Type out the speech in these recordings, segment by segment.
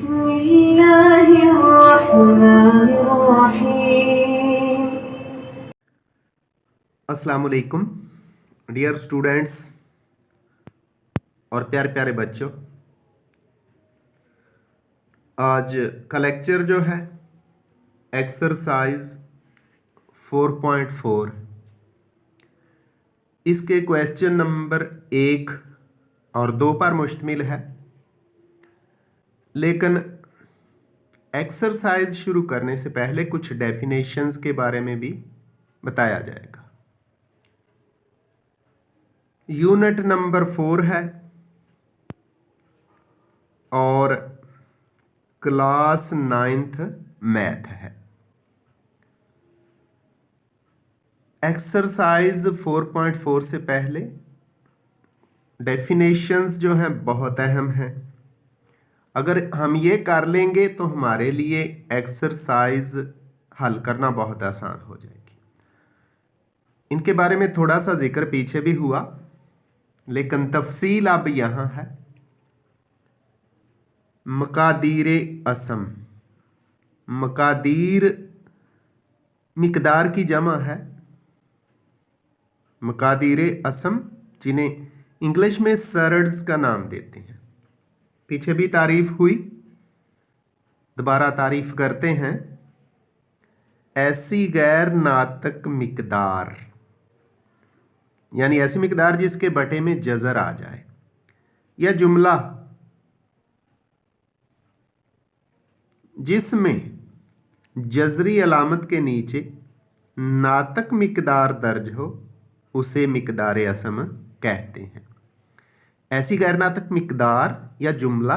बिस्मिल्लाहिर्रहमानिर्रहीम। अस्सलामुअलैकुम dear students और प्यारे प्यारे बच्चों। आज का लेक्चर जो है एक्सरसाइज 4.4, इसके क्वेश्चन नंबर 1 और 2 पर मुश्तमिल है। लेकिन एक्सरसाइज शुरू करने से पहले कुछ डेफिनेशंस के बारे में भी बताया जाएगा। यूनिट नंबर 4 है और क्लास 9th मैथ है। एक्सरसाइज 4.4 से पहले डेफिनेशंस जो हैं बहुत अहम हैं। अगर हम ये कर लेंगे तो हमारे लिए एक्सरसाइज हल करना बहुत आसान हो जाएगी। इनके बारे में थोड़ा सा जिक्र पीछे भी हुआ, लेकिन तफसील अब यहाँ है। मकादीर असम, मकादीर मिकदार की जमा है। मकादीर असम, जिन्हें इंग्लिश में सरड्स का नाम देते हैं। पीछे भी तारीफ हुई, दोबारा तारीफ करते हैं। ऐसी गैर नातक मिकदार, यानी ऐसी मिकदार जिसके बटे में जजर आ जाए, या जुमला जिसमें जजरी अलामत के नीचे नातक मिकदार दर्ज हो, उसे मिकदार असम कहते हैं। ऐसी गैर नातक मिकदार या जुमला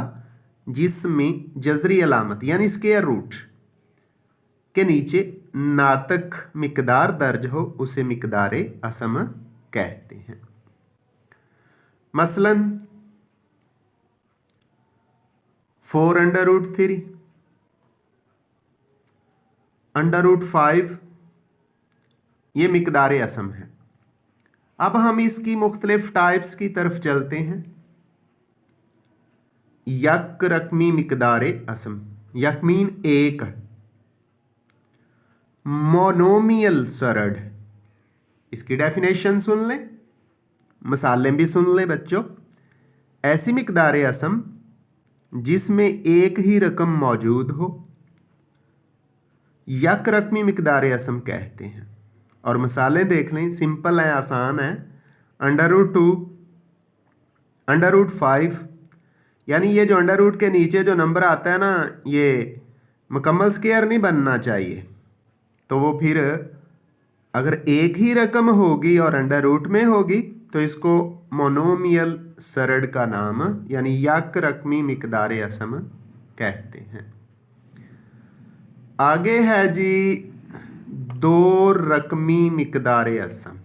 जिसमें जजरी अलामत यानी स्क्वायर रूट के नीचे नातक मिकदार दर्ज हो, उसे मिकदार असम कहते हैं। मसलन 4√3, √5, ये मिकदार असम है। अब हम इसकी मुख्तलिफ टाइप्स की तरफ चलते हैं। यक रकमी मिकदार असम, यक मीन एक। मोनोमियल सरड, इसकी डेफिनेशन सुन लें, मसाले भी सुन लें बच्चों। ऐसी मिकदार असम जिसमें एक ही रकम मौजूद हो, यक रकमी मिकदार असम कहते हैं। और मसाले देख लें, सिंपल है, आसान है। √2, √5, यानी ये जो अंडर रूट के नीचे जो नंबर आता है ना, ये मुकम्मल स्क्वायर नहीं बनना चाहिए। तो वो फिर अगर एक ही रकम होगी और अंडर रूट में होगी तो इसको मोनोमियल सरड का नाम यानी यक रकमी मिकदार असम कहते हैं। आगे है जी 2 रकमी मिकदार असम।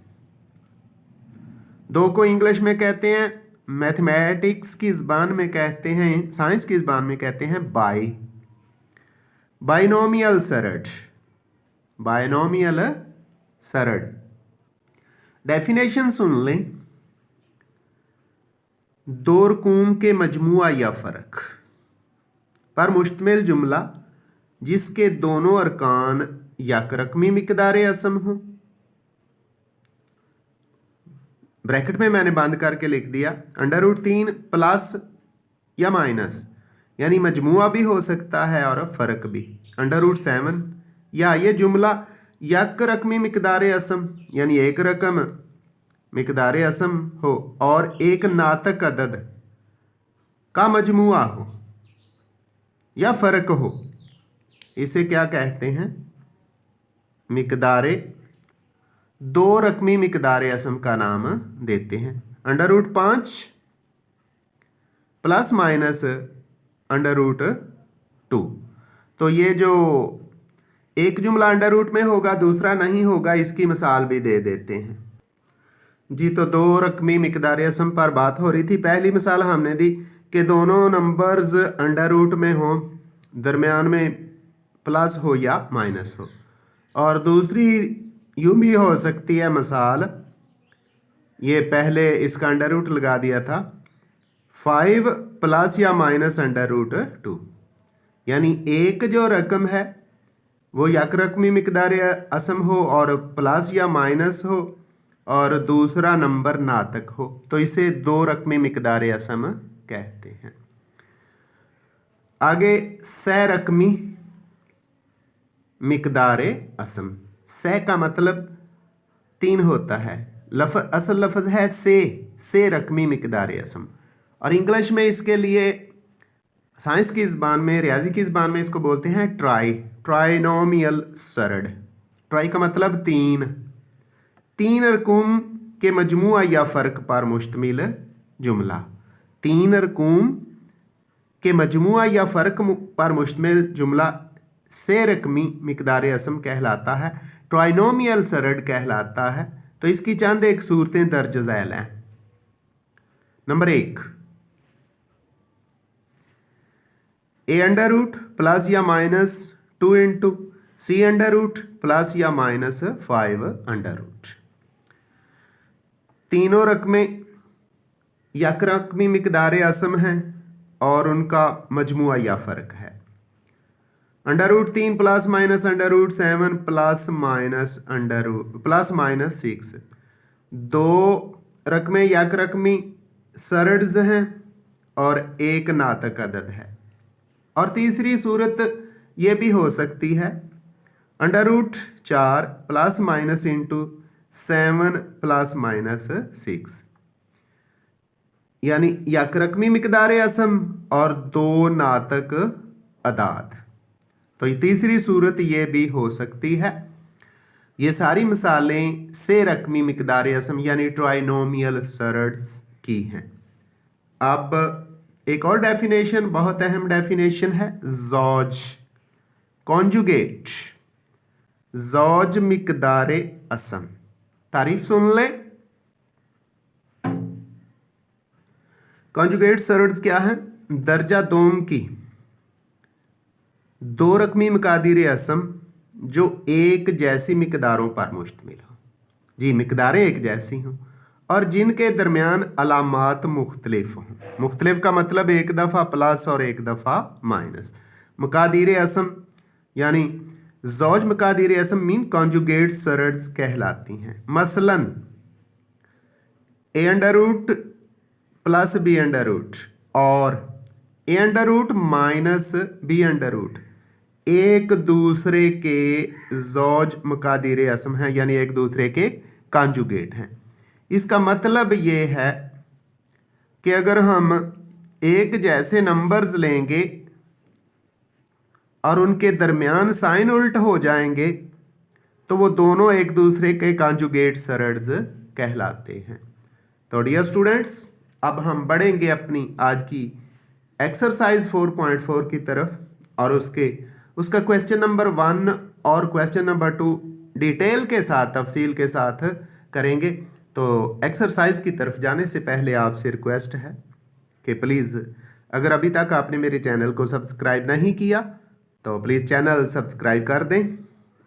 2 को इंग्लिश में कहते हैं, मैथमेटिक्स की ज़बान में कहते हैं, साइंस की ज़बान में कहते हैं binomial Sarad, binomial Sarad. Definition सुन लें। 2 रकूम के मजमुआ या फ़र्क पर मुश्तमिल जुमला जिसके दोनों अरकान यक रकमी मिकदार असम हो। ब्रैकेट में मैंने बंद करके लिख दिया √3 प्लस या माइनस, यानी मजमुआ भी हो सकता है और फ़र्क भी। √7, या ये जुमला यक रकमी मिकदार असम यानी एक रकम मिकदार असम हो और एक नातक अदद का मजमुआ हो या फ़र्क हो, इसे क्या कहते हैं? मिकदार 2 रकमी मिकदार असम का नाम देते हैं। √5 प्लस माइनस √2। तो ये जो एक जुमला अंडर रूट में होगा, दूसरा नहीं होगा, इसकी मिसाल भी दे देते हैं जी। तो 2 रकमी मिकदार असम पर बात हो रही थी। पहली मिसाल हमने दी कि दोनों नंबर्स अंडर रूट में हो, दरमियान में प्लस हो या माइनस हो। और दूसरी यूं भी हो सकती है मिसाल, ये पहले इसका अंडर रूट लगा दिया था, 5 प्लस या माइनस √2। यानी एक जो रकम है वो यक रकमी मिकदार असम हो और प्लस या माइनस हो और दूसरा नंबर नातक हो, तो इसे दो रकमी मिकदार असम कहते हैं। आगे सह रकमी मिकदार असम। सह का मतलब 3 होता है। असल लफ्ज़ है से रकमी मिकदार असम, और इंग्लिश में इसके लिए साइंस की ज़बान में, रियाजी की ज़बान में इसको बोलते हैं ट्राइनोमियल सरड। ट्राई का मतलब 3 रकूम के मजमुआ या फ़र्क पर मुश्तमिल जुमला। 3 रकूम के मजमुआ या फ़र्क पर मुश्तमिल जुमला से रकमी मिकदार असम कहलाता है, ट्राइनोमियल सरड कहलाता है। तो इसकी चंद एक सूरतें दर्ज झैल हैं। नंबर 1, ए अंडर रूट प्लस या माइनस 2 इंटू सी अंडर रूट प्लस या माइनस 5 अंडर रूट। तीनों रकमें यक रकमी मिकदार असम हैं और उनका मजमुआ या फ़र्क है। Under root 3 plus minus under root 7 plus minus 6। दो रकमें यक रकमी सरड्स हैं और एक नातक अदद है। और तीसरी सूरत ये भी हो सकती है, under root 4 plus minus into 7 plus minus 6, यानी यक रकमी मिकदार असम और दो नातक अदाद। तो ये तीसरी सूरत ये भी हो सकती है। ये सारी मिसालें से रकमी मिकदार असम यानी ट्राइनोमियल सरड्स की हैं। अब एक और डेफिनेशन, बहुत अहम डेफिनेशन है, ज़ौज कॉन्जुगेट। ज़ौज मिकदार असम, तारीफ सुन लें। कॉन्जुगेट सरड्स क्या है? दर्जा दोम की दो रकमी मकादिर असम जो एक जैसी मिकदारों पर मुश्तमिल हो। जी, मिकदारें एक जैसी हों और जिनके दरमियान अलामात मुख्तलिफ हों। मुख्तलिफ का मतलब एक दफ़ा प्लस और एक दफ़ा माइनस। मकादिर असम यानी ज़ौज मकादिर असम मीन कॉन्जुगेट सरड्स कहलाती हैं। मसलन a under root plus b under root और a under root minus b under root एक दूसरे के ज़ौज मकादिर असम हैं, यानी एक दूसरे के कॉन्जुगेट हैं। इसका मतलब ये है कि अगर हम एक जैसे नंबर्स लेंगे और उनके दरमियान साइन उल्ट हो जाएंगे तो वो दोनों एक दूसरे के कॉन्जुगेट सरड्स कहलाते हैं। तो डियर स्टूडेंट्स, अब हम बढ़ेंगे अपनी आज की एक्सरसाइज 4.4 की तरफ और उसका क्वेश्चन नंबर 1 और क्वेश्चन नंबर 2 डिटेल के साथ, तफसील के साथ करेंगे। तो एक्सरसाइज की तरफ जाने से पहले आपसे रिक्वेस्ट है कि प्लीज़ अगर अभी तक आपने मेरे चैनल को सब्सक्राइब नहीं किया तो प्लीज़ चैनल सब्सक्राइब कर दें,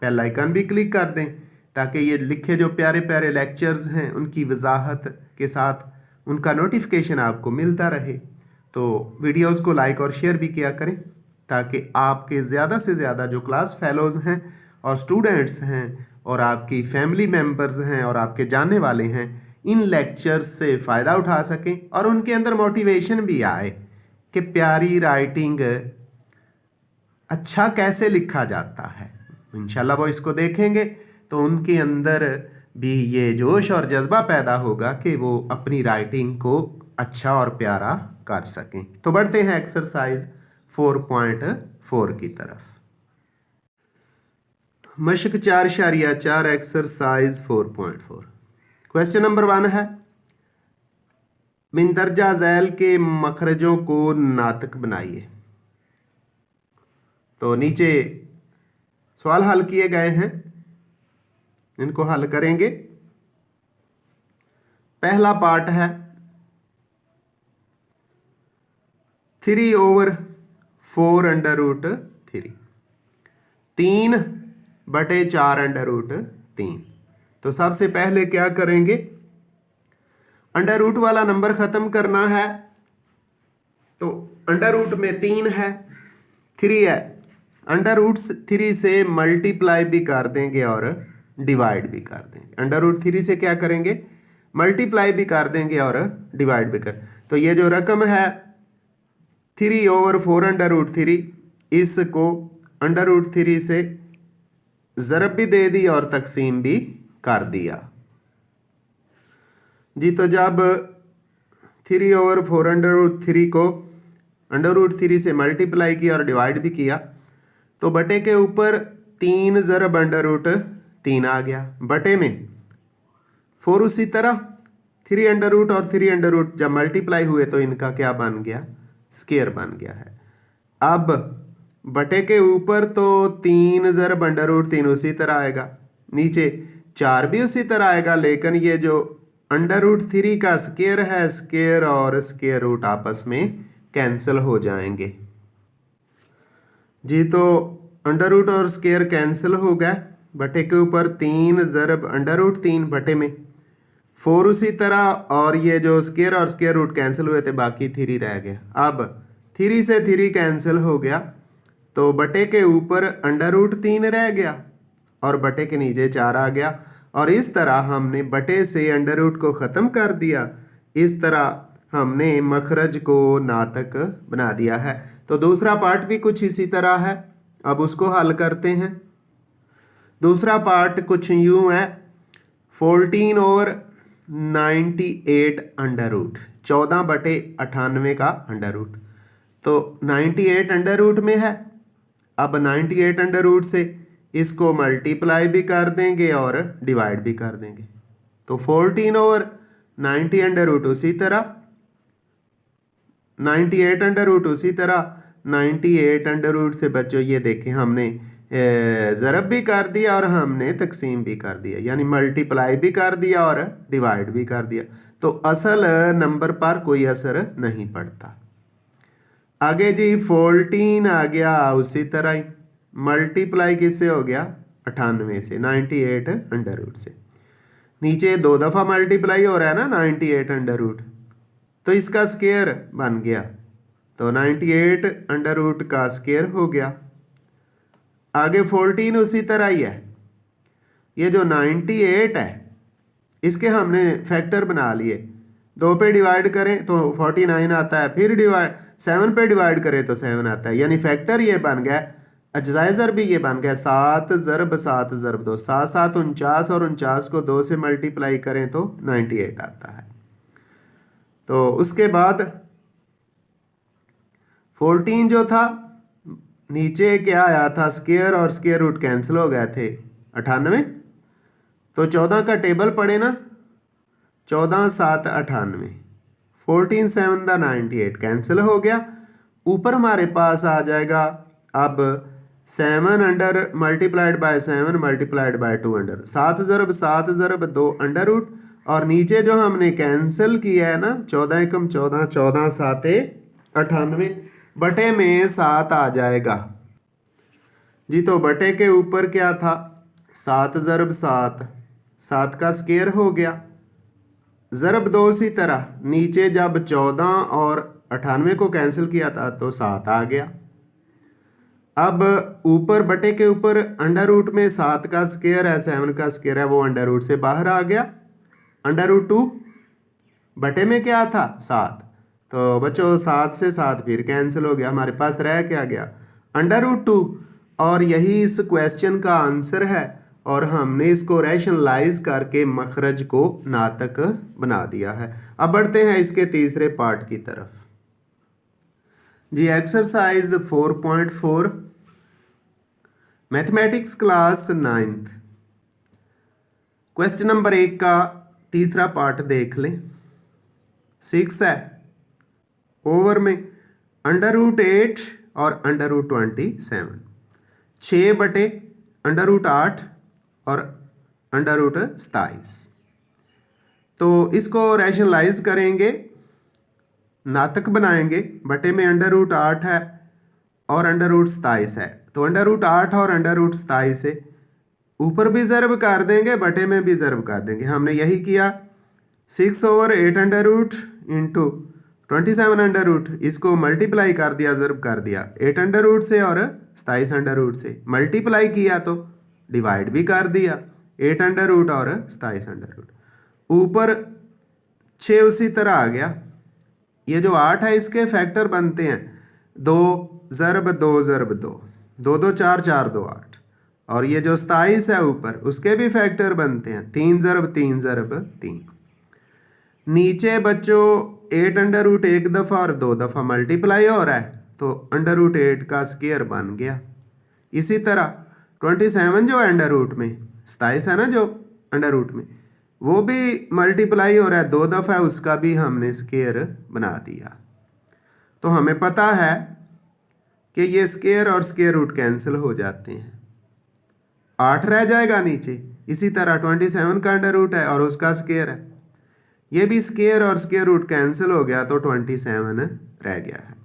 बेल आइकन भी क्लिक कर दें ताकि ये लिखे जो प्यारे प्यारे लेक्चर्स हैं उनकी वजाहत के साथ उनका नोटिफिकेशन आपको मिलता रहे। तो वीडियोज़ को लाइक और शेयर भी किया करें ताकि आपके ज़्यादा से ज़्यादा जो क्लास फेलोज़ हैं और स्टूडेंट्स हैं और आपकी फैमिली मेम्बर्स हैं और आपके जानने वाले हैं इन लेक्चर्स से फ़ायदा उठा सकें और उनके अंदर मोटिवेशन भी आए कि प्यारी राइटिंग अच्छा कैसे लिखा जाता है। इंशाल्लाह वो इसको देखेंगे तो उनके अंदर भी ये जोश और जज्बा पैदा होगा कि वो अपनी राइटिंग को अच्छा और प्यारा कर सकें। तो बढ़ते हैं एक्सरसाइज 4.4 की तरफ। मशक 4.4 एक्सरसाइज 4.4। क्वेश्चन नंबर 1 है, मिंदरजा झैल के मखरजों को नातक बनाइए। तो नीचे सवाल हल किए गए हैं, इनको हल करेंगे। पहला पार्ट है 3/4 अंडर रूट 3, 3/4 अंडर रूट 3। तो सबसे पहले क्या करेंगे, अंडर रूट वाला नंबर ख़त्म करना है। तो अंडर रूट में 3 है 3 है, अंडर रूट 3 से मल्टीप्लाई भी कर देंगे और डिवाइड भी कर देंगे। अंडर रूट 3 से क्या करेंगे, मल्टीप्लाई भी कर देंगे और डिवाइड भी कर। तो ये जो रकम है 3/4 अंडर रूट 3, इसको अंडर रूट 3 से ज़रब भी दे दी और तकसीम भी कर दिया जी। तो जब 3/4 अंडर रूट 3 को अंडर रूट 3 से मल्टीप्लाई किया और डिवाइड भी किया तो बटे के ऊपर 3 ज़रब अंडर रूट 3 आ गया, बटे में 4 उसी तरह 3 अंडर रूट और 3 अंडर रूट जब मल्टीप्लाई हुए तो इनका क्या बन गया, स्केयर बन गया है। अब बटे के ऊपर तो 3 ज़रब अंडर रूट 3 उसी तरह आएगा, नीचे 4 भी उसी तरह आएगा, लेकिन ये जो अंडर रूट 3 का स्केयर है, स्केयर और स्केयर रूट आपस में कैंसिल हो जाएंगे जी। तो अंडर रूट और स्केयर कैंसिल हो गए, बटे के ऊपर 3 ज़रब अंडर रूट 3 बटे में 4 उसी तरह, और ये जो स्केयर और स्केयर रूट कैंसिल हुए थे बाकी 3 रह गया। अब 3 से 3 कैंसिल हो गया तो बटे के ऊपर अंडर रूट 3 रह गया और बटे के नीचे 4 आ गया, और इस तरह हमने बटे से अंडर रूट को ख़त्म कर दिया। इस तरह हमने मखरज को नातक बना दिया है। तो दूसरा पार्ट भी कुछ इसी तरह है, अब उसको हल करते हैं। दूसरा पार्ट कुछ यूँ है, 14/98 अंडर रूट, 14/98 का अंडर रूट, तो 98 अंडर रूट में है। अब 98 अंडर रूट से इसको मल्टीप्लाई भी कर देंगे और डिवाइड भी कर देंगे, तो 14/90 अंडर रूट उसी तरह, 98 अंडर रूट उसी तरह, 98 अंडर रूट से बच्चों ये देखें हमने ज़रब भी कर दिया और हमने तकसीम भी कर दिया, यानी मल्टीप्लाई भी कर दिया और डिवाइड भी कर दिया, तो असल नंबर पर कोई असर नहीं पड़ता। आगे जी 14 आ गया उसी तरह ही, मल्टीप्लाई किससे हो गया, 98 से, 98 अंडर रूट से, नीचे 2 दफ़ा मल्टीप्लाई हो रहा है ना 98 अंडर रूट, तो इसका स्केयर बन गया, तो 98 अंडर रूट का स्केयर हो गया। आगे 14 उसी तरह ही है, ये जो 98 है इसके हमने फैक्टर बना लिए, 2 पे डिवाइड करें तो 49 आता है, फिर 7 पे डिवाइड करें तो 7 आता है, यानी फैक्टर ये बन गया, अज्जाए ज़र भी ये बन गया 7 ज़रब 7 ज़रब 2, 7 7 49, और 49 को 2 से मल्टीप्लाई करें तो 98 आता है। तो उसके बाद 14 जो था नीचे क्या आया था, स्केयर और स्केयर रूट कैंसिल हो गए थे 98, तो 14 का टेबल पढ़े ना, 14 7 98, 14 7 दा 98 कैंसिल हो गया। ऊपर हमारे पास आ जाएगा अब 7 under multiplied by 7 multiplied by 2 under, 7 ज़रब 2 अंडर रूट, और नीचे जो हमने कैंसिल किया है ना 14 एकम 14, 14 7 98, बटे में 7 आ जाएगा जी। तो बटे के ऊपर क्या था, 7 ज़रब 7, 7 का स्केयर हो गया, ज़रब 2 इसी तरह, नीचे जब 14 और 98 को कैंसिल किया था तो 7 आ गया। अब ऊपर बटे के ऊपर अंडर रूट में 7 का स्केयर है, 7 का स्केयर है, वो अंडर रूट से बाहर आ गया, अंडर रूट 2, बटे में क्या था 7, तो बच्चों 7 से 7 फिर कैंसिल हो गया, हमारे पास रह क्या गया अंडर रूट 2, और यही इस क्वेश्चन का आंसर है, और हमने इसको रैशनलाइज करके मखरज को नातक बना दिया है। अब बढ़ते हैं इसके तीसरे पार्ट की तरफ जी। Exercise 4.4 mathematics class 9th, question number 1 का तीसरा पार्ट देख लें। 6 है, ओवर में अंडर रूट 8 और अंडर रूट 27, 6 बटे अंडर रूट 8 और अंडर रूट 27, तो इसको रैशनलाइज करेंगे, नातक बनाएंगे, बटे में अंडर रूट 8 है और अंडर रूट 27 है, तो अंडर रूट 8 और अंडर रूट 27 से ऊपर भी ज़रब कर देंगे, बटे में भी ज़रब कर देंगे, हमने यही किया। 6/8 under root into 27 under root, इसको मल्टीप्लाई कर दिया, ज़र्ब कर दिया 8 अंडर रूट से और 27 अंडर रूट से, मल्टीप्लाई किया तो डिवाइड भी कर दिया 8 अंडर रूट और 27 अंडर रूट। ऊपर 6 उसी तरह आ गया। ये जो 8 है इसके फैक्टर बनते हैं 2 ज़र्ब 2 ज़र्ब 2, 2 2 4 4 2 8। और ये जो 27 है ऊपर उसके भी फैक्टर बनते हैं 3 ज़र्ब 3 ज़र्ब 3। नीचे बच्चों 8 अंडर रूट एक दफ़ा और 2 दफ़ा मल्टीप्लाई हो रहा है तो अंडर रूट 8 का स्क्वायर बन गया। इसी तरह 27 जो अंडर रूट में 27 है ना जो अंडर रूट में, वो भी मल्टीप्लाई हो रहा है 2 दफ़ा है, उसका भी हमने स्क्वायर बना दिया। तो हमें पता है कि ये स्क्वायर और स्क्वायर रूट कैंसिल हो जाते हैं, 8 रह जाएगा नीचे। इसी तरह 27 का अंडर रूट है और उसका स्क्वायर है, ये भी स्क्वायर और स्क्वायर रूट कैंसिल हो गया तो 27 रह गया है।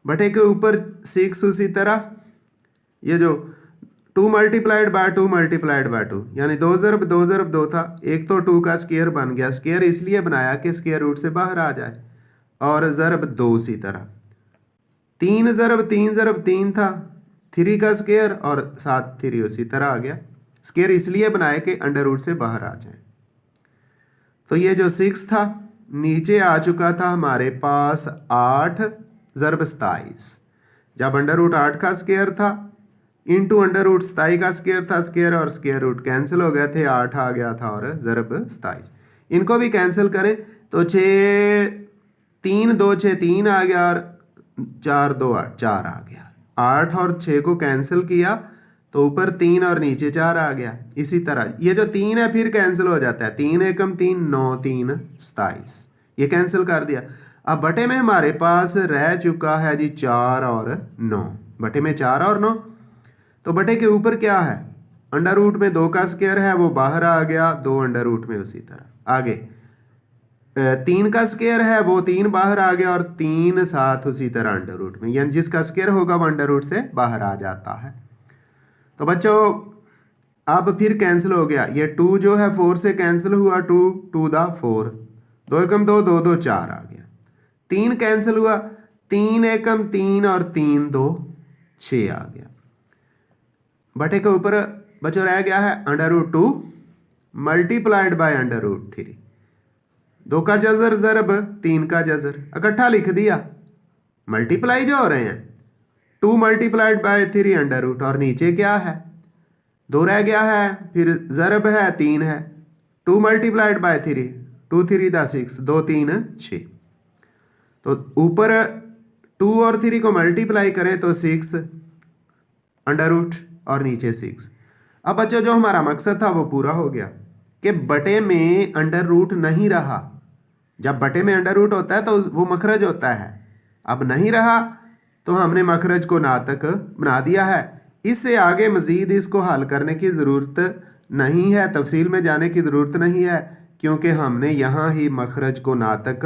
बटे के ऊपर 6 उसी तरह, ये जो 2 मल्टीप्लाइड बाय 2 मल्टीप्लाइड बाय 2 यानी 2 ज़र्ब 2 ज़र्ब 2 था, एक तो 2 का स्क्वायर बन गया, स्क्वायर इसलिए बनाया कि स्क्वायर रूट से बाहर आ जाए, और ज़र्ब 2 उसी तरह। 3 ज़र्ब 3 ज़र्ब 3 था, 3 का स्क्वायर और 7 3 उसी तरह आ गया, स्क्वायर इसलिए बनाए कि अंडर रूट से बाहर आ जाए। तो ये जो 6 था नीचे आ चुका था हमारे पास 8 ज़र्ब 27, जब अंडर रूट 8 का स्क्वायर था इंटू अंडर रूट 27 का स्क्वायर था, स्क्वायर और स्क्वायर रूट कैंसिल हो गए थे, 8 आ गया था और ज़र्ब 27। इनको भी कैंसिल करें तो 6 3 2 6 3 आ गया और 4 2 8 4 आ गया। 8 और 6 को कैंसिल किया तो ऊपर 3 और नीचे 4 आ गया। इसी तरह ये जो 3 है फिर कैंसिल हो जाता है, 3 एकम 3 9 3 27, ये कैंसिल कर दिया। अब बटे में हमारे पास रह चुका है जी 4 और 9, बटे में 4 और 9, तो बटे के ऊपर क्या है, अंडर रूट में 2 का स्क्वायर है वो बाहर आ गया, 2 अंडर रूट में उसी तरह आगे 3 का स्क्वायर है वो 3 बाहर आ गया और 3 7 उसी तरह अंडर रूट में, यानी जिसका स्क्वायर होगा वो अंडर रूट से बाहर आ जाता है। तो बच्चों अब फिर कैंसिल हो गया, ये 2 जो है 4 से कैंसिल हुआ, 2 2 दा 4, 2 एकम 2 2 2 4 आ गया। 3 कैंसिल हुआ, 3 एकम 3 और 3 2 6 आ गया। बटे के ऊपर बच्चों रह गया है under root 2 multiplied by under root 3, 2 का जजर ज़रब 3 का जजर इकट्ठा लिख दिया, मल्टीप्लाई जो हो रहे हैं 2 मल्टीप्लाइड बाय 3 अंडर रूट, और नीचे क्या है 2 रह गया है, फिर ज़रब है 3 है, 2 मल्टीप्लाइड बाय 3 2 3 दा 6 2 3 6, तो ऊपर 2 और 3 को मल्टीप्लाई करें तो 6 अंडर रूट और नीचे 6। अब बच्चों जो हमारा मकसद था वो पूरा हो गया कि बटे में अंडर रूट नहीं रहा। जब बटे में अंडर रूट होता है तो वो मखरज होता है, अब नहीं रहा तो हमने मखरज को नातक बना दिया है। इससे आगे मज़ीद इसको हल करने की ज़रूरत नहीं है, तफसील में जाने की ज़रूरत नहीं है, क्योंकि हमने यहाँ ही मखरज को नातक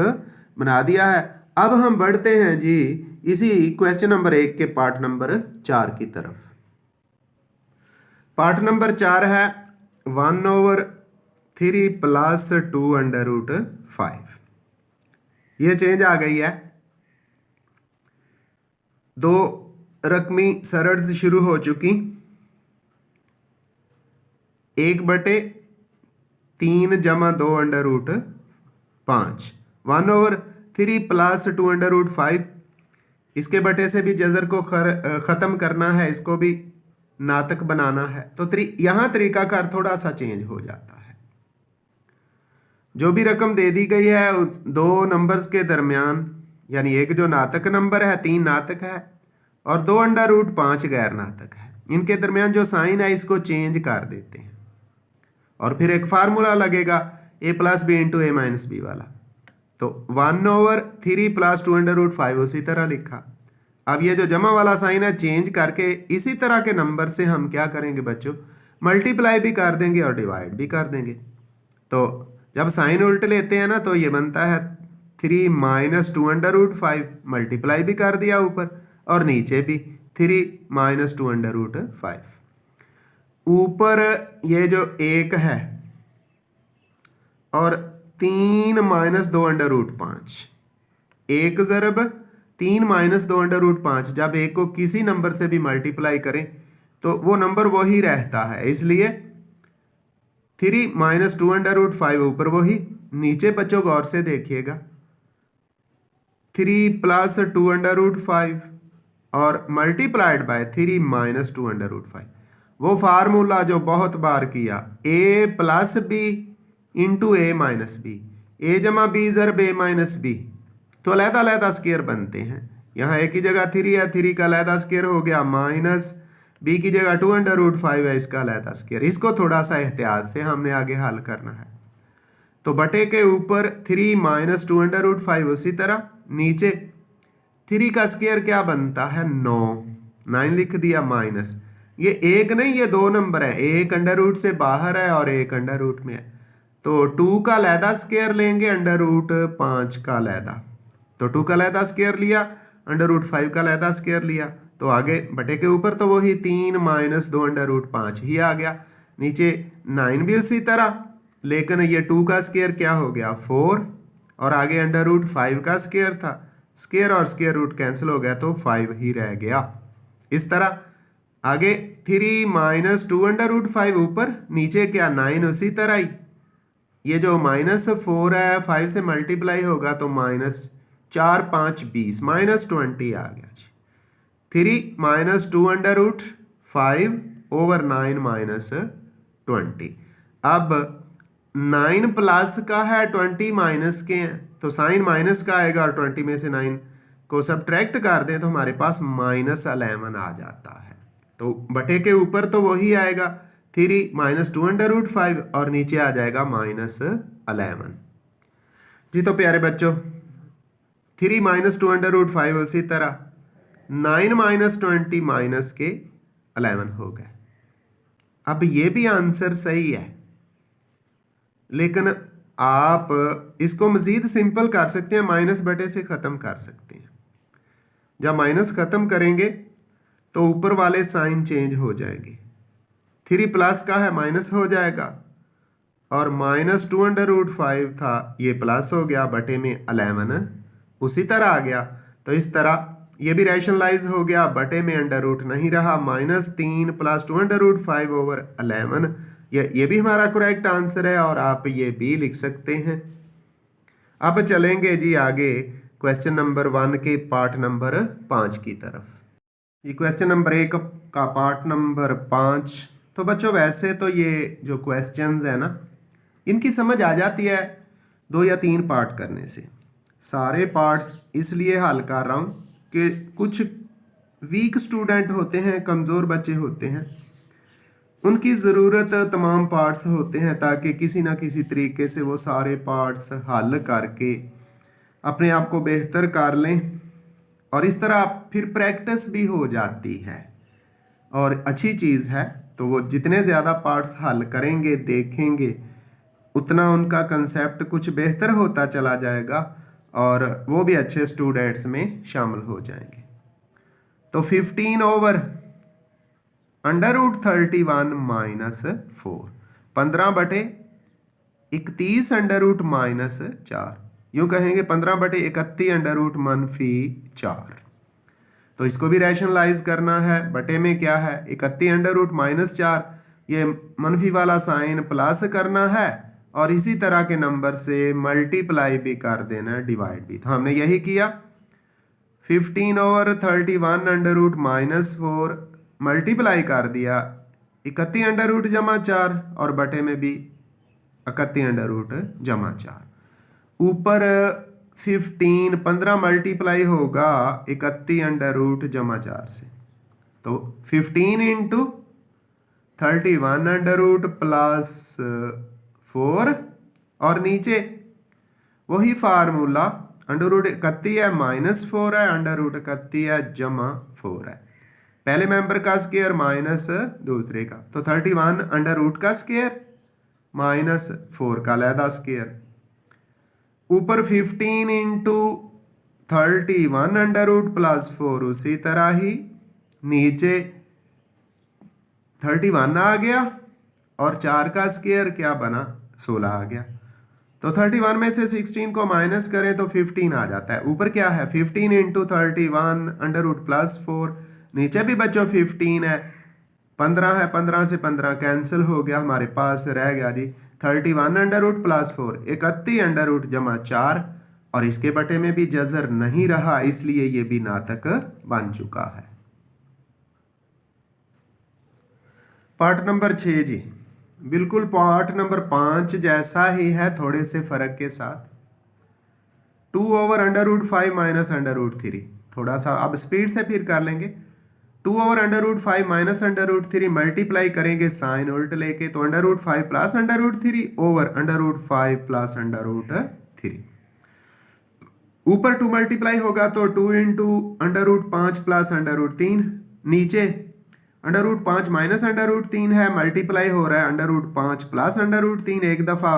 बना दिया है। अब हम बढ़ते हैं जी इसी क्वेश्चन नंबर 1 के पार्ट नंबर 4 की तरफ। पार्ट नंबर 4 है 1/3 प्लस 2 अंडर रूट 5। ये चेंज आ गई है, 2 रकमी सरड़ शुरू हो चुकी, 1/3 जमा 2 under root 5, 1/3 plus 2 under root 5। इसके बटे से भी जजर को ख़त्म करना है, इसको भी नातक बनाना है, तो यहाँ तरीकाकार थोड़ा सा चेंज हो जाता है। जो भी रकम दे दी गई है दो नंबर्स के दरमियान, यानी एक जो नातक नंबर है 3 नातक है और 2 अंडर रूट 5 गैर नातक है, इनके दरमियान जो साइन है इसको चेंज कर देते हैं और फिर एक फार्मूला लगेगा a plus b into a minus b वाला। तो 1/3 प्लस 2 अंडर रूट 5 उसी तरह लिखा। अब ये जो जमा वाला साइन है चेंज करके इसी तरह के नंबर से हम क्या करेंगे बच्चों, मल्टीप्लाई भी कर देंगे और डिवाइड भी कर देंगे। तो जब साइन उल्ट लेते हैं ना तो ये बनता है 3 माइनस 2 अंडर रूट 5, मल्टीप्लाई भी कर दिया ऊपर और नीचे भी 3 माइनस 2 अंडर रूट 5। ऊपर ये जो 1 है और 3 माइनस 2 अंडर रूट 5, 1 ज़रब 3 माइनस 2 अंडर रूट 5, जब एक को किसी नंबर से भी मल्टीप्लाई करें तो वो नंबर वही रहता है, इसलिए 3 माइनस 2 अंडर रूट 5 ऊपर वही, नीचे बच्चों गौर से देखिएगा 3 प्लस 2 अंडर रूट 5 और multiplied by 3 minus 2 under root 5। वो फार्मूला जो बहुत बार किया, a plus b into a minus b, a जमा बी ज़रब ए माइनस बी, तो अलहदा स्केयर बनते हैं। यहाँ ए की जगह 3 है, 3 का अलहदा स्केयर हो गया, माइनस बी की जगह 2 अंडर रूट 5 है, इसका अलहदा स्केयर। इसको थोड़ा सा एहतियात से हमने आगे हल करना है। तो बटे के ऊपर 3 माइनस 2 अंडर रूट 5, उसी तरह नीचे 3 का स्केयर क्या बनता है 9 लिख दिया, माइनस ये एक नहीं, ये 2 नंबर है, एक अंडर रूट से बाहर है और एक अंडर रूट में है, तो 2 का अलहदा स्केयर लेंगे, अंडर रूट 5 का अलहदा, तो 2 का अलहदा स्केयर लिया, अंडर रूट 5 का अलहदा स्केयर लिया, तो आगे बटे के ऊपर तो वही 3 माइनस 2 अंडर रूट 5 ही आ गया, नीचे 9 भी उसी तरह, लेकिन ये 2 का स्केयर क्या हो गया 4, और आगे अंडर रूट 5 का स्केयर था, स्केयर और स्केयर रूट कैंसिल हो गया तो 5 ही रह गया। इस तरह आगे 3 माइनस 2 अंडर रूट 5 ऊपर, नीचे क्या 9 उसी तरह ही, ये जो माइनस 4 है 5 से मल्टीप्लाई होगा तो माइनस 4 5 20 माइनस 20 आ गया जी। 3 minus 2 under root 5 over 9 minus 20। अब 9 प्लस का है, 20 माइनस के हैं, तो साइन माइनस का आएगा और 20 में से 9 को सब्ट्रैक्ट कर दें तो हमारे पास माइनस 11 आ जाता है। तो बटे के ऊपर तो वही आएगा 3 माइनस 2 अंडर रूट 5 और नीचे आ जाएगा माइनस 11 जी। तो प्यारे बच्चों 3 माइनस 2 अंडर रूट 5 उसी तरह 9 माइनस 20 माइनस के 11 हो गए। अब ये भी आंसर सही है, लेकिन आप इसको मजीद सिंपल कर सकते हैं, माइनस बटे से ख़त्म कर सकते हैं। जब माइनस ख़त्म करेंगे तो ऊपर वाले साइन चेंज हो जाएंगे, 3 प्लस का है माइनस हो जाएगा, और माइनस 2 अंडर रूट 5 था ये प्लस हो गया, बटे में 11 उसी तरह आ गया। तो इस तरह ये भी रैशनलाइज हो गया, बटे में अंडर रूट नहीं रहा, minus 3 plus 2 under root 5 over 11, ये भी हमारा करेक्ट आंसर है, और आप ये भी लिख सकते हैं। अब चलेंगे जी आगे क्वेश्चन नंबर 1 के पार्ट नंबर 5 की तरफ। ये क्वेश्चन नंबर 1 का पार्ट नंबर 5। तो बच्चों वैसे तो ये जो क्वेश्चंस है ना, इनकी समझ आ जाती है 2 या 3 पार्ट करने से। सारे पार्ट्स इसलिए हल कर रहा हूँ कि कुछ वीक स्टूडेंट होते हैं, कमज़ोर बच्चे होते हैं, उनकी ज़रूरत तमाम पार्ट्स होते हैं ताकि किसी ना किसी तरीके से वो सारे पार्ट्स हल करके अपने आप को बेहतर कर लें, और इस तरह फिर प्रैक्टिस भी हो जाती है और अच्छी चीज़ है। तो वो जितने ज़्यादा पार्ट्स हल करेंगे देखेंगे उतना उनका कंसेप्ट कुछ बेहतर होता चला जाएगा और वो भी अच्छे स्टूडेंट्स में शामिल हो जाएंगे। तो 15 ओवर अंडर रूट 31 माइनस 4, 15 बटे 31 अंडर रूट माइनस 4, यूँ कहेंगे 15 बटे 31 अंडर रूट मनफी 4। तो इसको भी रैशनलाइज करना है, बटे में क्या है 31 अंडर रूट माइनस 4, ये मनफी वाला साइन प्लस करना है और इसी तरह के नंबर से मल्टीप्लाई भी कर देना है, डिवाइड भी। तो हमने यही किया, 15 over 31 under root minus 4 multiply कर दिया 31 अंडर रूट जमा 4 और बटे में भी 31 अंडर रूट जमा 4। ऊपर 15 मल्टीप्लाई होगा 31 अंडर रूट जमा 4 से, तो 15 इंटू 31 अंडर रूट प्लस 4 और नीचे वही फार्मूला अंडर रूट 31 है माइनस 4 है, अंडर रूट 31 है जमा 4 है। पहले मेंबर का स्क्वायर माइनस दूसरे का, तो 31 अंडर रूट का स्क्वायर माइनस 4 का अलहदा स्क्वायर। ऊपर 15 इंटू 31 अंडर रूट प्लस 4 उसी तरह ही, नीचे 31 आ गया और 4 का स्क्वायर क्या बना 16 आ गया। तो 31 में से 16 को माइनस करें तो 15 आ जाता है। ऊपर क्या है 15 इंटू 31 अंडर रूट प्लस 4, नीचे भी बच्चों 15 है, 15 है, 15 से 15 कैंसिल हो गया, हमारे पास रह गया जी 31 under root plus 4 31 under root जमा 4, और इसके बटे में भी जजर नहीं रहा, इसलिए ये भी नातक बन चुका है। पार्ट नंबर 6 जी बिल्कुल पार्ट नंबर 5 जैसा ही है, थोड़े से फर्क के साथ। 2 over under root 5 minus under root 3, थोड़ा सा अब स्पीड से फिर कर लेंगे। 2 over under root 5 minus under root 3 multiply करेंगे साइन उल्ट लेके, तो under root 5 plus under root 3 over under root 5 plus under root 3। ऊपर 2 मल्टीप्लाई होगा तो 2 into under root 5 plus under root 3, नीचे under root 5 minus under root 3 है, multiply हो रहा है under root 5 plus under root 3, एक दफ़ा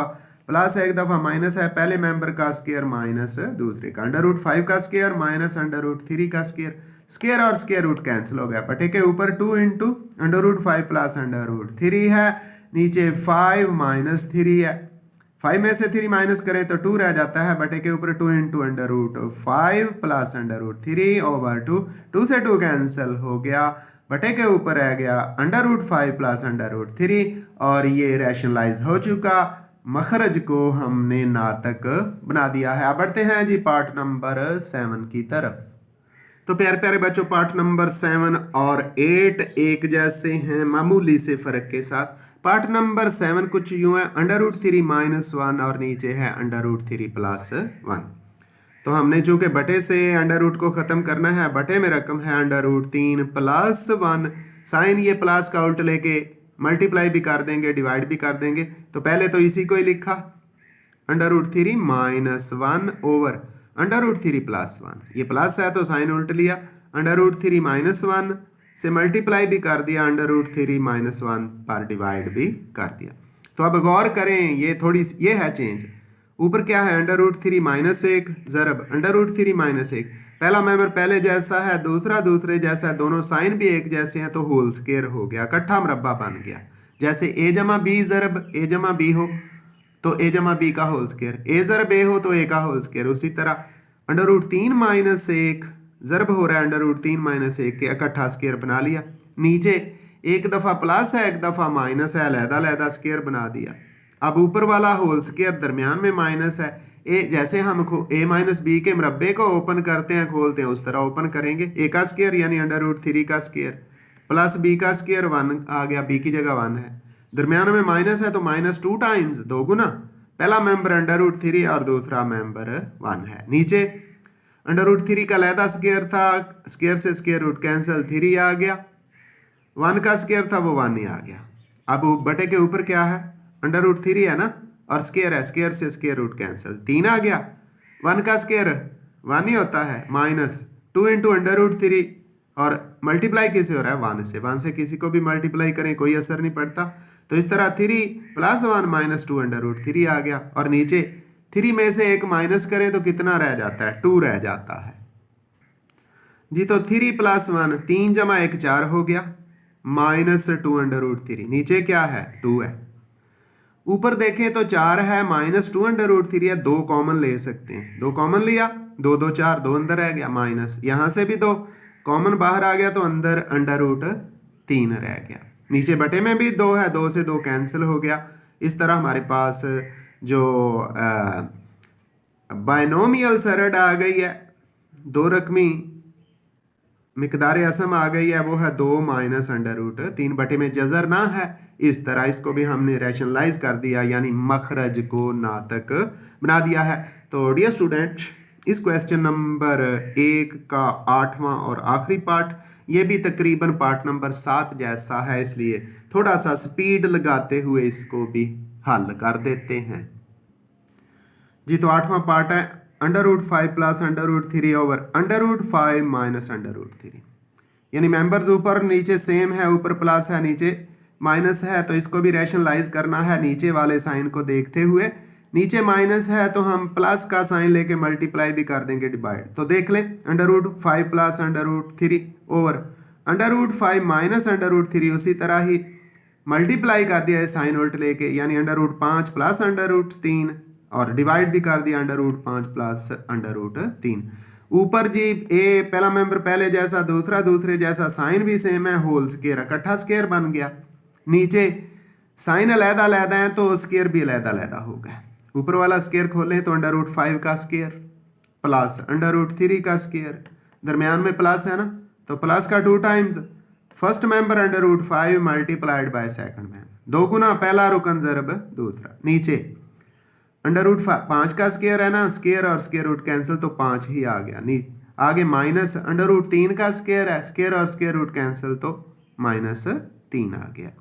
प्लस एक दफ़ा माइनस है, पहले मेंबर का स्क्वायर माइनस दूसरे का, अंडर रूट 5 का स्क्वायर माइनस अंडर रूट 3 का स्क्वायर, स्क्वायर और स्क्वायर रूट कैंसिल हो गया, बटे के ऊपर 2 into under root 5 plus under root 3 है, नीचे 5 माइनस 3 है, 5 में से 3 माइनस करें तो 2 रह जाता है, बटे के ऊपर 2 into under root 5 plus under root 3 over 2, 2 से 2 कैंसिल हो गया, बटे के ऊपर रह गया under root 5 plus under root 3, और ये रैशनलाइज हो चुका, मखरज को हमने नातक बना दिया है। अब बढ़ते हैं जी पार्ट नंबर 7 की तरफ। तो प्यारे प्यारे बच्चों पार्ट नंबर 7 और 8 एक जैसे हैं, मामूली से फर्क के साथ। पार्ट नंबर 7 कुछ यूं है, अंडर रूट 3 माइनस 1 और नीचे है अंडर रूट 3 प्लस 1। तो हमने चूंकि बटे से अंडर रूट को खत्म करना है, बटे में रकम है अंडर रूट 3 प्लस 1, साइन ये प्लस का उल्ट लेके मल्टीप्लाई भी कर देंगे, डिवाइड भी कर देंगे, तो पहले तो इसी को ही लिखा under root 3 minus 1 over under root 3 plus 1, ये प्लस है तो साइन उल्ट लिया, अंडर रूट 3 माइनस 1 से मल्टीप्लाई भी कर दिया, अंडर रूट 3 माइनस 1 पर डिवाइड भी कर दिया। तो अब गौर करें, ये थोड़ी ये है चेंज, ऊपर क्या है अंडर रूट 3 माइनस 1 ज़रब अंडर रूट 3 माइनस 1, पहला मेंबर पहले जैसा है, दूसरा दूसरे जैसा है, दोनों साइन भी एक जैसे हैं, तो होल स्क्वायर हो गया, इकट्ठा मरबा बन गया। जैसे ए जमा बी ज़रब ए जमा बी हो तो ए जमा बी का होल स्क्वायर, ए ज़रब ए हो तो ए का होल स्क्वायर, उसी तरह अंडर रूट 3 माइनस 1 ज़रब हो रहा है अंडर रूट 3 माइनस 1 के, इकट्ठा स्क्वायर बना लिया, नीचे एक दफ़ा प्लस है एक दफ़ा माइनस है, अलहदा स्क्वायर बना दिया। अब ऊपर वाला होल स्क्वायर दरमियान में माइनस है, ए जैसे हम ए माइनस बी के मरबे को ओपन करते हैं खोलते हैं उस तरह ओपन करेंगे, ए का स्क्वायर यानी अंडर रूट 3 का स्क्वायर प्लस बी का स्क्वायर 1 आ गया, बी की जगह 1 है, दरमियान में माइनस है तो माइनस 2 टाइम्स 2 गुना, पहला मेंबर अंडर रूट 3 और दूसरा मेंबर 1 है, नीचे अंडर रूट 3 का अलहदा स्क्वायर था, स्क्वायर से स्क्वायर रूट कैंसिल 3 आ गया, 1 का स्क्वायर था वो 1 ही आ गया। अब बटे के ऊपर क्या है अंडर रूट 3 है ना, और स्क्वायर है, स्क्वायर से स्क्वायर रूट कैंसिल 3 आ गया, 1 का स्क्वायर 1 ही होता है, माइनस 2 इंटू अंडर रूट 3, और मल्टीप्लाई किसे हो रहा है 1 से, 1 से किसी को भी मल्टीप्लाई करें कोई असर नहीं पड़ता, तो इस तरह 3 प्लस 1 माइनस 2 अंडर रूट 3 आ गया, और नीचे 3 में से एक माइनस करें तो कितना रह जाता है 2 रह जाता है जी। तो 3 प्लस 1 3 जमा 1 4 हो गया, माइनस 2 अंडर रूट 3, नीचे क्या है 2 है, ऊपर देखें तो 4 है, माइनस 2 अंडर रूट 3 है, 2 कॉमन ले सकते हैं, 2 कॉमन लिया, 2 2 4 2 अंदर रह गया, माइनस यहाँ से भी 2 कॉमन बाहर आ गया तो अंदर अंडर रूट 3 रह गया, नीचे बटे में भी 2 है, 2 से 2 कैंसिल हो गया। इस तरह हमारे पास जो बायनोमियल सरड आ गई है, 2 रकमी मिकदार असम आ गई है, वो है 2 माइनस अंडर रूट 3, बटे में जजर ना है, इस तरह इसको भी हमने रैशनलाइज कर दिया, यानी मखरज को नातक बना दिया है। तो डियर स्टूडेंट, इस क्वेश्चन नंबर 1 का 8वां और आखिरी पार्ट, ये भी तकरीबन पार्ट नंबर 7 जैसा है, इसलिए थोड़ा सा स्पीड लगाते हुए इसको भी हल कर देते हैं जी। तो 8वां पार्ट है under root 5 plus under root 3 over under root 5 minus under root 3, यानी मेंबर्स ऊपर नीचे सेम है, ऊपर प्लस है नीचे माइनस है, तो इसको भी रैशनलाइज करना है नीचे वाले साइन को देखते हुए, नीचे माइनस है तो हम प्लस का साइन लेके मल्टीप्लाई भी कर देंगे डिवाइड, तो देख लें under root 5 plus under root 3 over under root 5 minus under root 3, उसी तरह ही मल्टीप्लाई कर दिया है साइन उल्ट लेके, यानी under root 5 plus under root 3 और डिवाइड भी कर दिया √5 प्लस √3। ऊपर जी ए पहला मेंबर पहले जैसा, दूसरा दूसरे जैसा, साइन भी सेम है, होल स्केयर इकट्ठा स्केयर बन गया। नीचे साइन अलहदा अलहदा है तो स्केयर भी अलहदा अलहदा हो गया। ऊपर वाला स्केयर खोलें तो √5 का स्केयर प्लस √3 का स्केयर, दरमियान में प्लस है ना, तो प्लस का 2 times first member √5 multiplied by second member, 2 गुना पहला रुकन ज़रब दूसरा। नीचे √5 का स्केयर है ना, स्केयर और स्केयर रूट कैंसिल तो 5 ही आ गया। आगे माइनस √3 का स्केयर है, स्केयर और स्केयर रूट कैंसिल तो -3 आ गया।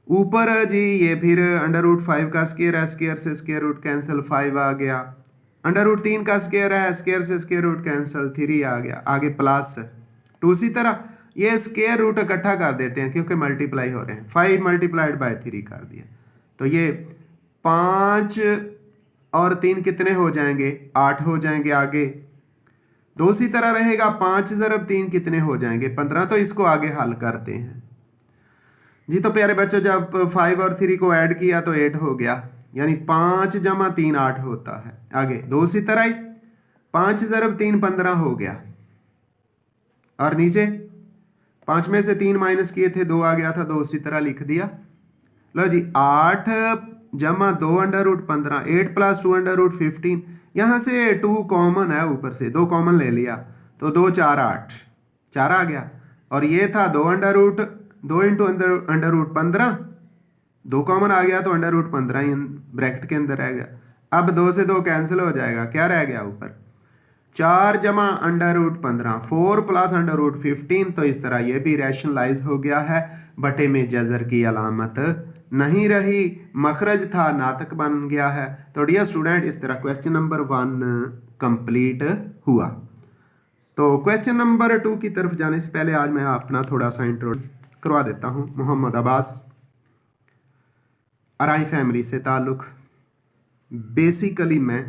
ऊपर जी ये फिर √5 का स्केयर है, स्केयर से स्केयर रूट कैंसिल 5 आ गया। √3 का स्केयर है, स्केयर से स्केयर रूट कैंसिल 3 आ गया। आगे प्लस 2 इसी तरह ये स्केयर रूट इकट्ठा कर देते हैं क्योंकि मल्टीप्लाई हो रहे हैं, 5 मल्टीप्लाइड बाय 3 कर दिया। तो ये 5 और 3 कितने हो जाएंगे, 8 हो जाएंगे। आगे 2 इसी तरह रहेगा, 5 ज़रब 3 कितने हो जाएंगे, 15। तो इसको आगे हल करते हैं जी। तो प्यारे बच्चों जब 5 और 3 को ऐड किया तो 8 हो गया, यानी 5 जमा 3 8 होता है। आगे 2 इसी तरह ही 5 ज़रब 3 15 हो गया, और नीचे 5 में से 3 माइनस किए थे 2 आ गया था, 2 इसी तरह लिख दिया। लो जी 8 जमा 2 √15, 8 प्लस 2 √15। यहाँ से 2 कॉमन है, ऊपर से 2 कॉमन ले लिया तो 2 4 8, 4 आ गया। और ये था 2 इंटू √15, 2 कॉमन आ गया तो √15 ब्रैकेट के अंदर रह गया। अब 2 से 2 कैंसिल हो जाएगा, क्या रह गया ऊपर, 4 जमा √15, 4 प्लस √15। तो इस तरह ये भी रैशनलाइज हो गया है, बटे में जजर की अलामत नहीं रही, मखरज था नातक बन गया है। तो डियर स्टूडेंट इस तरह क्वेश्चन नंबर 1 कंप्लीट हुआ। तो क्वेश्चन नंबर 2 की तरफ जाने से पहले आज मैं अपना थोड़ा सा इंट्रो करवा देता हूँ। मोहम्मद अब्बास, अराई फैमिली से ताल्लुक़। बेसिकली मैं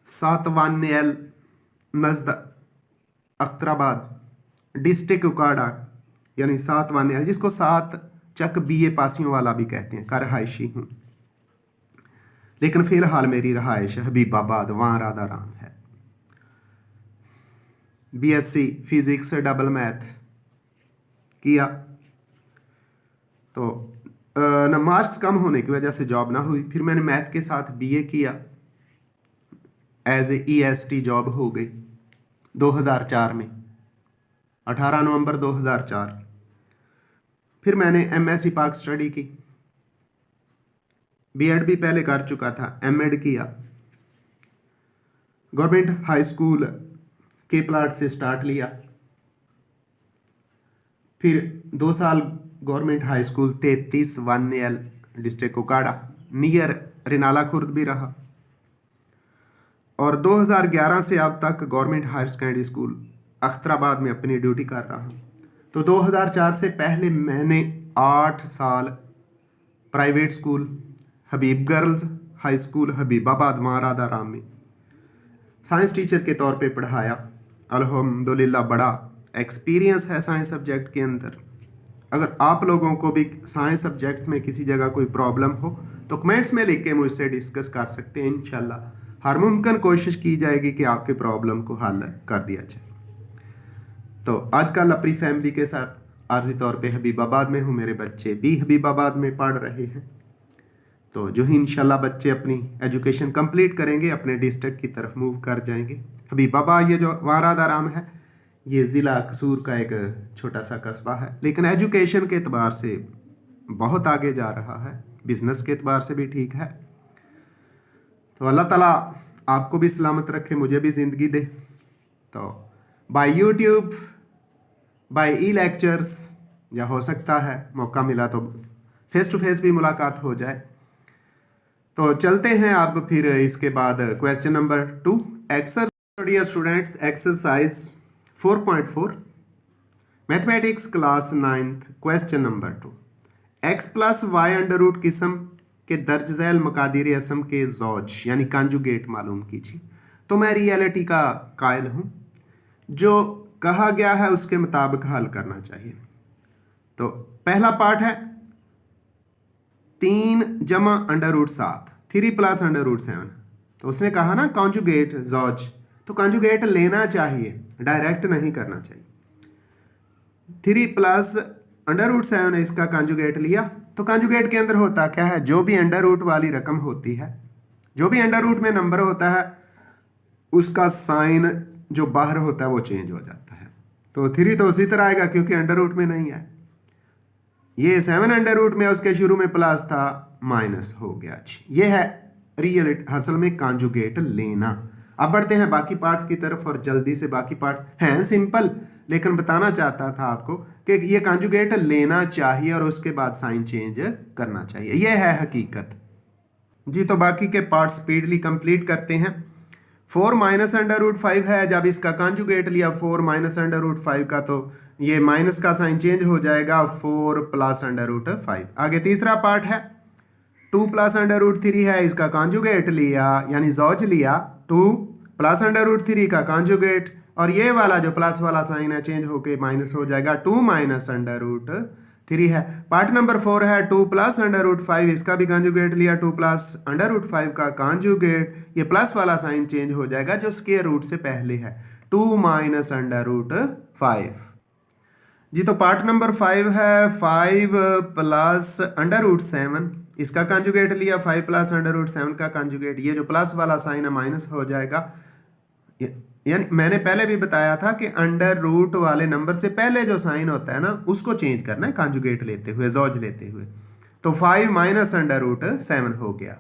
सातवानियल नज़द अख्तराबाद डिस्ट्रिक्ट उकाड़ा यानी सातवानियल, जिसको 7 चक BA पासियों वाला भी कहते हैं, का रहायशी हूँ। लेकिन फ़िलहाल मेरी रहायश हबीबाबाद वहाँ राधा राम है। BSc फिज़िक्स डबल मैथ किया, तो न मार्क्स कम होने की वजह से जॉब ना हुई। फिर मैंने मैथ के साथ BA किया, एज ए EST जॉब हो गई 2004 में, 18 नवंबर 2004। फिर मैंने MSc पाक स्टडी की, B.Ed भी पहले कर चुका था, M.Ed किया। गवर्नमेंट हाई स्कूल के प्लाट से स्टार्ट लिया, फिर 2 साल गवर्नमेंट हाई स्कूल 33 वानियल डिस्ट्रिक्ट उकाड़ा नियर रिनाला खुर्द भी रहा, और 2011 से अब तक government higher secondary school Akhtarabad में अपनी ड्यूटी कर रहा हूँ। तो 2004 से पहले मैंने 8 साल private school Habib girls high school Habibabad Radha Ram में साइंस टीचर के तौर पे पढ़ाया। अल्हम्दुलिल्लाह बड़ा एक्सपीरियंस है साइंस सब्जेक्ट के अंदर। अगर आप लोगों को भी साइंस सब्जेक्ट्स में किसी जगह कोई प्रॉब्लम हो तो कमेंट्स में लिख के मुझसे डिस्कस कर सकते हैं। इंशाल्लाह हर मुमकिन कोशिश की जाएगी कि आपके प्रॉब्लम को हल कर दिया जाए। तो आजकल अपनी फैमिली के साथ आर्जी तौर पे हबीबाबाद में हूँ, मेरे बच्चे भी हबीबाबाद में पढ़ रहे हैं। तो जो ही इंशाल्लाह बच्चे अपनी एजुकेशन कंप्लीट करेंगे अपने डिस्ट्रिक्ट की तरफ मूव कर जाएंगे। हबीबाबाद ये जो वारादा राम है ये ज़िला कसूर का एक छोटा सा कस्बा है, लेकिन एजुकेशन के एतबार से बहुत आगे जा रहा है, बिज़नेस के एतबार से भी ठीक है। तो अल्लाह ताला आपको भी सलामत रखे, मुझे भी ज़िंदगी दे। तो बाय यूट्यूब बाय ई-लेक्चर्स, या हो सकता है मौका मिला तो फेस टू फेस भी मुलाकात हो जाए। तो चलते हैं अब फिर इसके बाद question number 2 exercise students, exercise 4.4 mathematics class 9th question number 2। x plus y under root किस्म के दर्ज झैल मकादिर असम के ज़ौज यानी कॉन्जुगेट मालूम कीजिए। तो मैं रियलिटी का कायल हूँ, जो कहा गया है उसके मुताबिक हल करना चाहिए। तो पहला पार्ट है 3 जमा under root 7, 3 plus under root 7। तो उसने कहा ना कॉन्जुगेट जॉज, तो कॉन्जुगेट लेना चाहिए, डायरेक्ट नहीं करना चाहिए। 3 प्लस अंडर रूट 7 इसका कॉन्जुगेट लिया। तो कॉन्जुगेट के अंदर होता क्या है, जो भी अंडर रूट वाली रकम होती है, जो भी अंडर रूट में नंबर होता है, उसका साइन जो बाहर होता है वो चेंज हो जाता है। तो 3 तो उसी तरह आएगा क्योंकि अंडर रूट में नहीं है। ये 7 अंडर रूट में, उसके शुरू में प्लस था, माइनस हो गया। ये है रियल असल में कॉन्जुगेट लेना। अब बढ़ते हैं बाकी पार्ट्स की तरफ और जल्दी से बाकी पार्ट्स हैं सिंपल, लेकिन बताना चाहता था आपको कि ये कॉन्जुगेट लेना चाहिए और उसके बाद साइन चेंज करना चाहिए। ये है हकीकत जी। तो बाकी के पार्ट्स स्पीडली कंप्लीट करते हैं। 4 माइनस अंडर रूट 5 है, जब इसका कॉन्जुगेट लिया 4 माइनस अंडर रूट 5 का, तो ये माइनस का साइन चेंज हो जाएगा 4 प्लस अंडर रूट 5। आगे तीसरा पार्ट है 2 प्लस अंडर रूट 3 है, इसका कॉन्जुगेट लिया यानी जॉज लिया 2 प्लस अंडर रूट 3 का कॉन्जुगेट, और ये वाला जो प्लस वाला साइन है चेंज होके माइनस हो जाएगा 2 माइनस अंडर रूट 3 है। पार्ट नंबर 4 है 2 प्लस अंडर रूट 5, इसका भी कॉन्जुगेट लिया 2 प्लस अंडर रूट 5 का कॉन्जुगेट, ये प्लस वाला साइन चेंज हो जाएगा जो स्क्वायर रूट से पहले है 2 माइनस अंडर रूट 5 जी। तो पार्ट नंबर 5 है 5 प्लस अंडर रूट 7, इसका कॉन्जुगेट लिया 5 प्लस अंडर रूट 7 का कॉन्जुगेट, ये जो प्लस वाला साइन है माइनस हो जाएगा। यानी मैंने पहले भी बताया था कि अंडर रूट वाले नंबर से पहले जो साइन होता है ना उसको चेंज करना है कॉन्जुगेट लेते हुए, जॉज लेते हुए। तो 5 माइनस अंडर रूट 7 हो गया।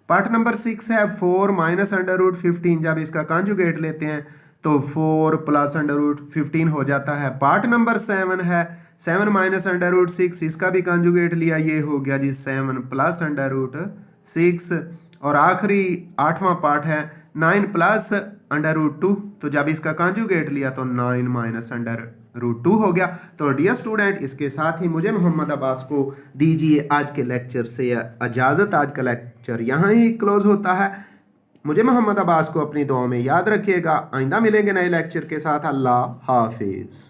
पार्ट नंबर 6 है 4 माइनस अंडर रूट 15, जब इसका कॉन्जुगेट लेते हैं तो 4 प्लस अंडर रूट 15 हो जाता है। पार्ट नंबर 7 है 7 माइनस अंडर रूट 6, इसका भी कॉन्जुगेट लिया, ये हो गया जी 7 प्लस अंडर रूट 6। और आखिरी 8वां पार्ट है 9 प्लस अंडर रूट 2, तो जब इसका कॉन्जुगेट लिया तो 9 माइनस अंडर रूट 2 हो गया। तो डियर स्टूडेंट, इसके साथ ही मुझे मोहम्मद अब्बास को दीजिए आज के लेक्चर से इजाज़त। आज का लेक्चर यहाँ ही क्लोज होता है। मुझे मोहम्मद अब्बास को अपनी दुआ में याद रखिएगा। आइंदा मिलेंगे नए लेक्चर के साथ। अल्लाह हाफिज़।